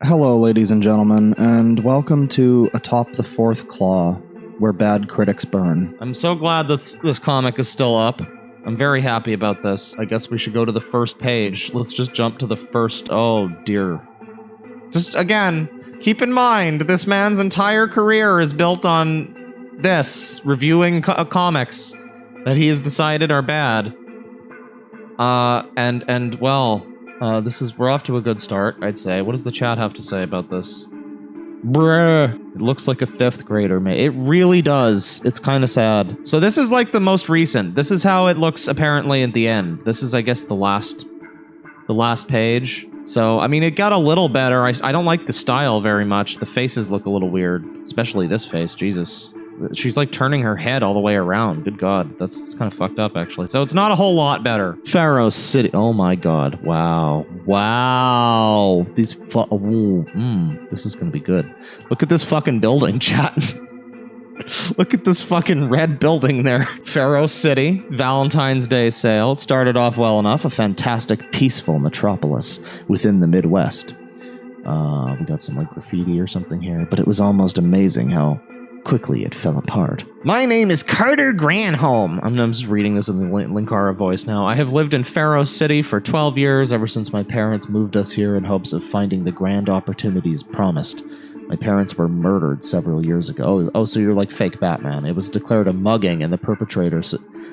Hello, ladies and gentlemen, and welcome to Atop the Fourth Claw, where bad critics burn. I'm so glad this comic is still up. I'm very happy about this. I guess we should go to the first page. Let's just jump to the first... Oh, dear. Just, again, keep in mind, this man's entire career is built on this, reviewing comics that he has decided are bad. We're off to a good start, I'd say. What does the chat have to say about this? Bruh. It looks like a 5th grader, mate. It really does. It's kind of sad. So this is like the most recent. This is how it looks apparently at the end. This is, I guess, the last page. So, I mean, it got a little better. I don't like the style very much. The faces look a little weird, especially this face. Jesus. She's like turning her head all the way around. Good God. That's kind of fucked up, actually. So it's not a whole lot better. Pharaoh City. Oh my God. Wow. Wow. These... this is going to be good. Look at this fucking building, chat. Look at this fucking red building there. Pharaoh City. Valentine's Day sale. It started off well enough. A fantastic, peaceful metropolis within the Midwest. We got some like graffiti or something here. But it was almost amazing how quickly it fell apart. My name is Carter Granholm. I'm just reading this in the Linkara voice now. I have lived in Pharaoh City for 12 years, ever since my parents moved us here in hopes of finding the grand opportunities promised. My parents were murdered several years ago. Oh, so you're like fake Batman. It was declared a mugging, and the perpetrator,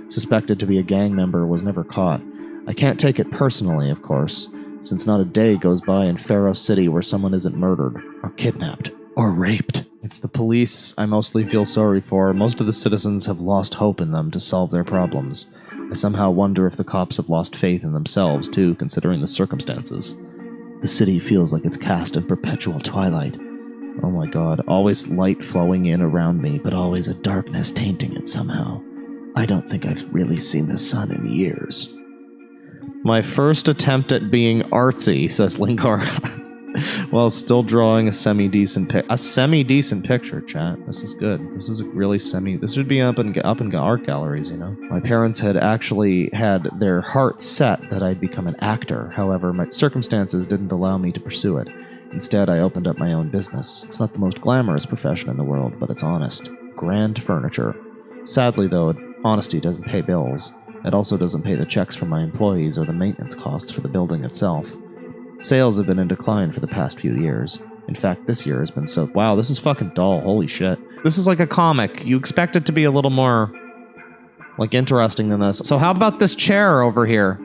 suspected to be a gang member, was never caught. I can't take it personally, of course, since not a day goes by in Pharaoh City where someone isn't murdered, or kidnapped, or raped. It's the police I mostly feel sorry for. Most of the citizens have lost hope in them to solve their problems. I somehow wonder if the cops have lost faith in themselves, too, considering the circumstances. The city feels like it's cast in perpetual twilight. Oh my God, always light flowing in around me, but always a darkness tainting it somehow. I don't think I've really seen the sun in years. My first attempt at being artsy, says Linkara. While still drawing a semi-decent picture, chat. This is good. This is a really this should be up in art galleries, you know? My parents had actually had their heart set that I'd become an actor. However, my circumstances didn't allow me to pursue it. Instead, I opened up my own business. It's not the most glamorous profession in the world, but it's honest. Grand furniture. Sadly, though, honesty doesn't pay bills. It also doesn't pay the checks from my employees or the maintenance costs for the building itself. Sales have been in decline for the past few years. In fact, this year has been so... Wow, this is fucking dull. Holy shit. This is like a comic. You expect it to be a little more, like, interesting than this. So how about this chair over here?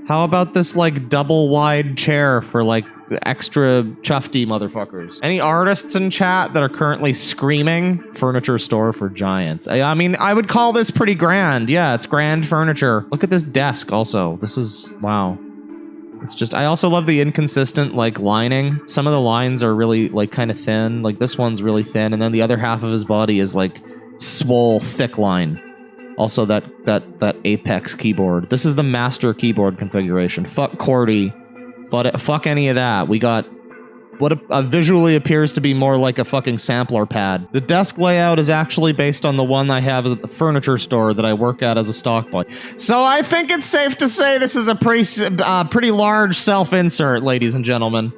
How about this, like, double-wide chair for, like, extra chuffy motherfuckers? Any artists in chat that are currently screaming? Furniture store for giants. I mean, I would call this pretty grand. Yeah, it's grand furniture. Look at this desk also. This is... Wow. It's just, I also love the inconsistent, like, lining. Some of the lines are really, like, kind of thin. Like, this one's really thin, and then the other half of his body is, like, swole, thick line. Also, that Apex keyboard. This is the master keyboard configuration. Fuck QWERTY. Fuck any of that. We got what visually appears to be more like a fucking sampler pad. The desk layout is actually based on the one I have at the furniture store that I work at as a stock boy. So I think it's safe to say this is a pretty large self-insert, ladies and gentlemen.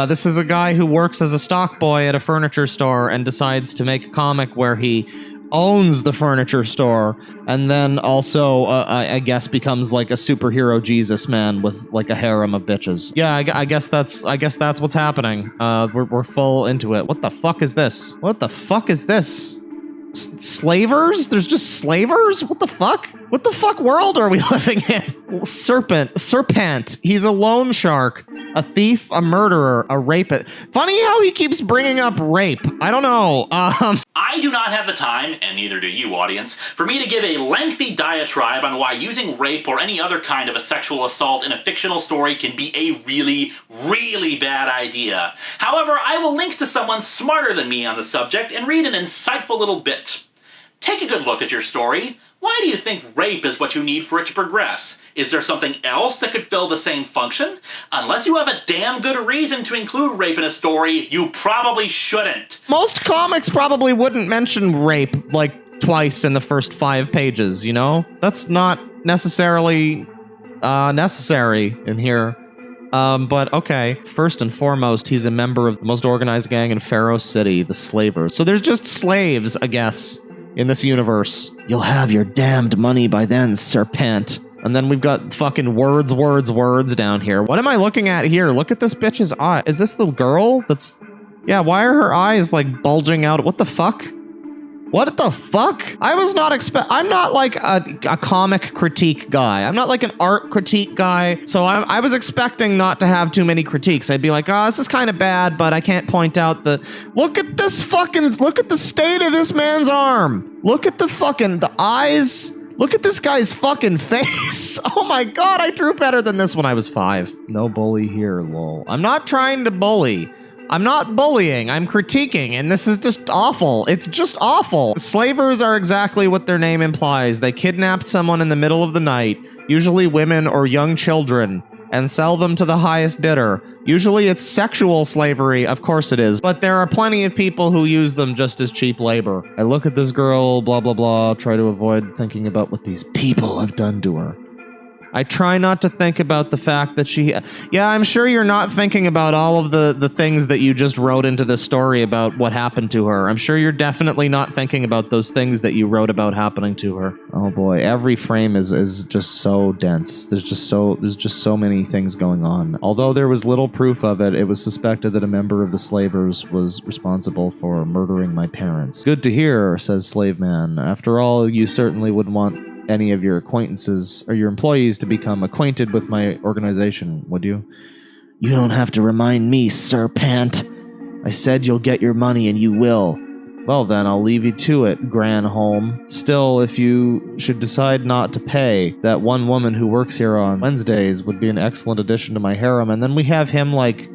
This is a guy who works as a stock boy at a furniture store and decides to make a comic where he owns the furniture store, and then also, I guess, becomes like a superhero Jesus man with like a harem of bitches. Yeah, I guess that's what's happening. We're full into it. What the fuck is this? What the fuck is this? Slavers? There's just slavers? What the fuck? What the fuck world are we living in? Serpent. He's a loan shark. A thief, a murderer, a rapist. Funny how he keeps bringing up rape. I don't know. I do not have the time, and neither do you, audience, for me to give a lengthy diatribe on why using rape or any other kind of a sexual assault in a fictional story can be a really, really bad idea. However, I will link to someone smarter than me on the subject and read an insightful little bit. Take a good look at your story. Why do you think rape is what you need for it to progress? Is there something else that could fill the same function? Unless you have a damn good reason to include rape in a story, you probably shouldn't. Most comics probably wouldn't mention rape, like, twice in the first 5 pages, you know? That's not necessarily necessary in here. But okay. First and foremost, he's a member of the most organized gang in Pharaoh City, the Slavers. So there's just slaves, I guess, in this universe. You'll have your damned money by then, serpent. And then we've got fucking words down here. What am I looking at here? Look at this bitch's eye. Is this the girl? That's... Yeah, why are her eyes, like, bulging out? What the fuck? What the fuck? I was not I'm not like a comic critique guy. I'm not like an art critique guy. So I was expecting not to have too many critiques. I'd be like, oh, this is kind of bad, but I can't point out the... Look at this fucking... Look at the state of this man's arm. Look at the fucking... The eyes... Look at this guy's fucking face. Oh my god, I drew better than this when I was 5. No bully here, lol. I'm not trying to bully. I'm not bullying, I'm critiquing, and this is just awful. It's just awful. Slavers are exactly what their name implies. They kidnapped someone in the middle of the night, usually women or young children, and sell them to the highest bidder. Usually it's sexual slavery, of course it is, but there are plenty of people who use them just as cheap labor. I look at this girl, blah blah blah, try to avoid thinking about what these people have done to her. I try not to think about the fact that she... Yeah, I'm sure you're not thinking about all of the things that you just wrote into this story about what happened to her. I'm sure you're definitely not thinking about those things that you wrote about happening to her. Oh boy, every frame is just so dense. There's just so many things going on. Although there was little proof of it, it was suspected that a member of the slavers was responsible for murdering my parents. Good to hear, says Slave Man. After all, you certainly wouldn't want any of your acquaintances or your employees to become acquainted with my organization, would you? You don't have to remind me, serpent. I said you'll get your money and you will. Well then, I'll leave you to it, Granholm. Still, if you should decide not to pay, that one woman who works here on Wednesdays would be an excellent addition to my harem, and then we have him, like,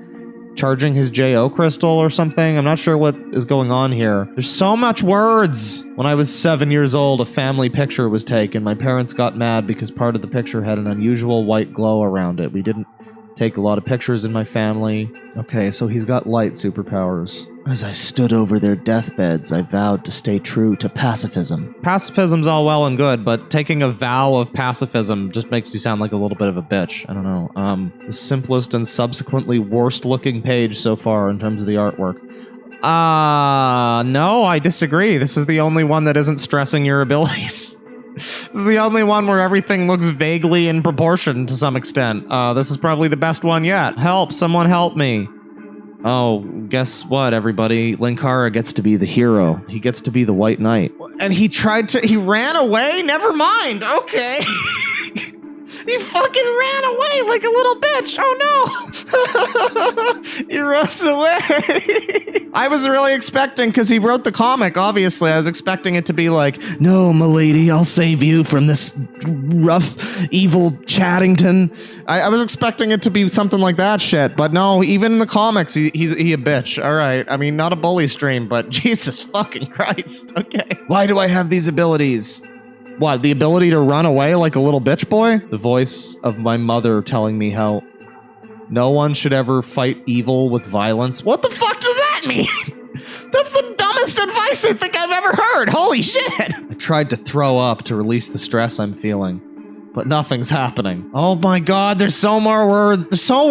charging his J.O. crystal or something. I'm not sure what is going on here. There's so much words! When I was 7 years old, a family picture was taken. My parents got mad because part of the picture had an unusual white glow around it. We didn't take a lot of pictures in my family. Okay, so he's got light superpowers. As I stood over their deathbeds, I vowed to stay true to pacifism. Pacifism's all well and good, but taking a vow of pacifism just makes you sound like a little bit of a bitch. I don't know. The simplest and subsequently worst-looking page so far in terms of the artwork. No, I disagree. This is the only one that isn't stressing your abilities. This is the only one where everything looks vaguely in proportion to some extent. This is probably the best one yet. Help, someone help me. Oh, guess what, everybody? Linkara gets to be the hero. He gets to be the White Knight. And he ran away? Never mind, okay. He fucking ran away like a little bitch. Oh no. He runs away. I was really expecting, because he wrote the comic, obviously, I was expecting it to be like, no, milady, I'll save you from this rough, evil Chaddington. I was expecting it to be something like that shit, but no, even in the comics, he a bitch. All right. I mean, not a bully stream, but Jesus fucking Christ. Okay. Why do I have these abilities? What, the ability to run away like a little bitch boy? The voice of my mother telling me how no one should ever fight evil with violence. What the fuck does that mean? That's the dumbest advice I think I've ever heard. Holy shit. I tried to throw up to release the stress I'm feeling, but nothing's happening. Oh my god, there's so more words. There's so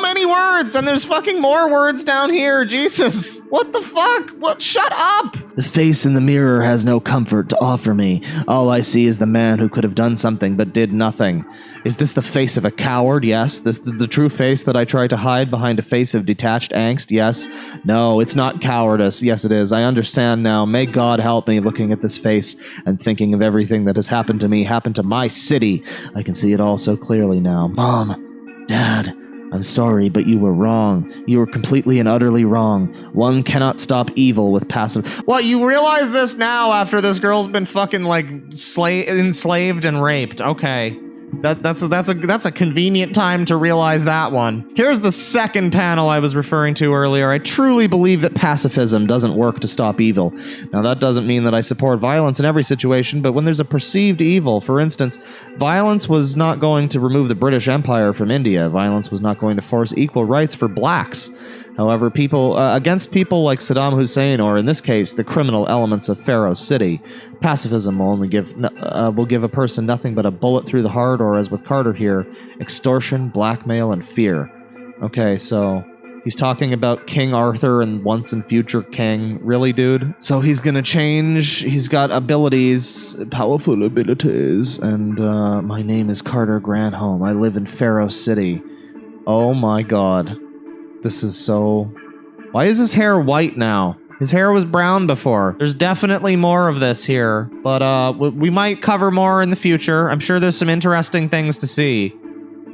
many words, and there's fucking more words down here. Jesus. What the fuck? What? Shut up. The face in the mirror has no comfort to offer me. All I see is the man who could have done something but did nothing. Is this the face of a coward? Yes. This the true face that I try to hide behind a face of detached angst? Yes. No, it's not cowardice. Yes, it is. I understand now. May God help me looking at this face and thinking of everything that has happened to me, happened to my city. I can see it all so clearly now. Mom, Dad, I'm sorry, but you were wrong. You were completely and utterly wrong. One cannot stop evil with passive... What, you realize this now after this girl's been fucking, like, enslaved and raped? Okay. That's a convenient time to realize that one. Here's the second panel I was referring to earlier. I truly believe that pacifism doesn't work to stop evil. Now, that doesn't mean that I support violence in every situation, but when there's a perceived evil, for instance, violence was not going to remove the British Empire from India. Violence was not going to force equal rights for blacks. However, against people like Saddam Hussein, or in this case, the criminal elements of Pharaoh City, pacifism will only give a person nothing but a bullet through the heart, or as with Carter here, extortion, blackmail, and fear. Okay, so he's talking about King Arthur and once and future king. Really, dude? So he's gonna change. He's got abilities, powerful abilities. And my name is Carter Granholm. I live in Pharaoh City. Oh my god. This is so... Why is his hair white now? His hair was brown before. There's definitely more of this here. But we might cover more in the future. I'm sure there's some interesting things to see.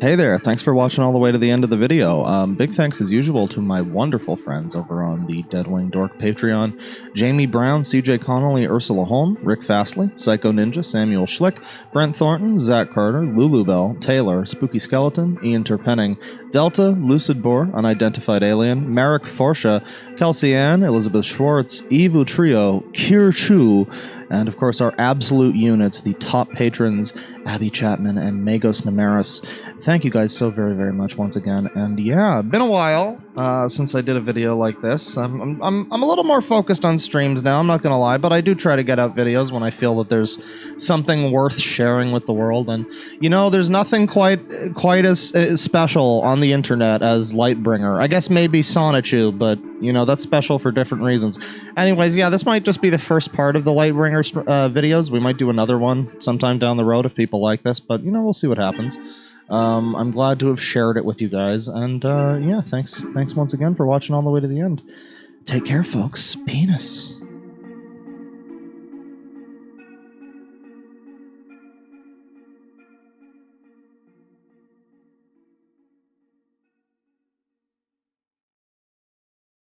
Hey there, thanks for watching all the way to the end of the video. Big thanks as usual to my wonderful friends over on the Deadwing Dork Patreon. Jamie Brown, CJ Connolly, Ursula Holm, Rick Fastley, Psycho Ninja, Samuel Schlick, Brent Thornton, Zach Carter, Lulu Bell, Taylor, Spooky Skeleton, Ian Terpenning, Delta, Lucid Boar, Unidentified Alien, Merrick Forsha, Kelsey Ann, Elizabeth Schwartz, Evu Trio, Kier Chu, and of course our absolute units, the top patrons, Abby Chapman and Magos Namaris. Thank you guys so very, very much once again. And yeah, been a while since I did a video like this. I'm a little more focused on streams now, I'm not gonna lie, but I do try to get out videos when I feel that there's something worth sharing with the world. And you know, there's nothing quite as special on the internet as Lightbringer. I guess maybe Sonichu, but you know, that's special for different reasons. Anyways, yeah, this might just be the first part of the Lightbringer videos. We might do another one sometime down the road if people like this, but you know, we'll see what happens. I'm glad to have shared it with you guys, and yeah, thanks once again for watching all the way to the end. Take care, folks. Penis.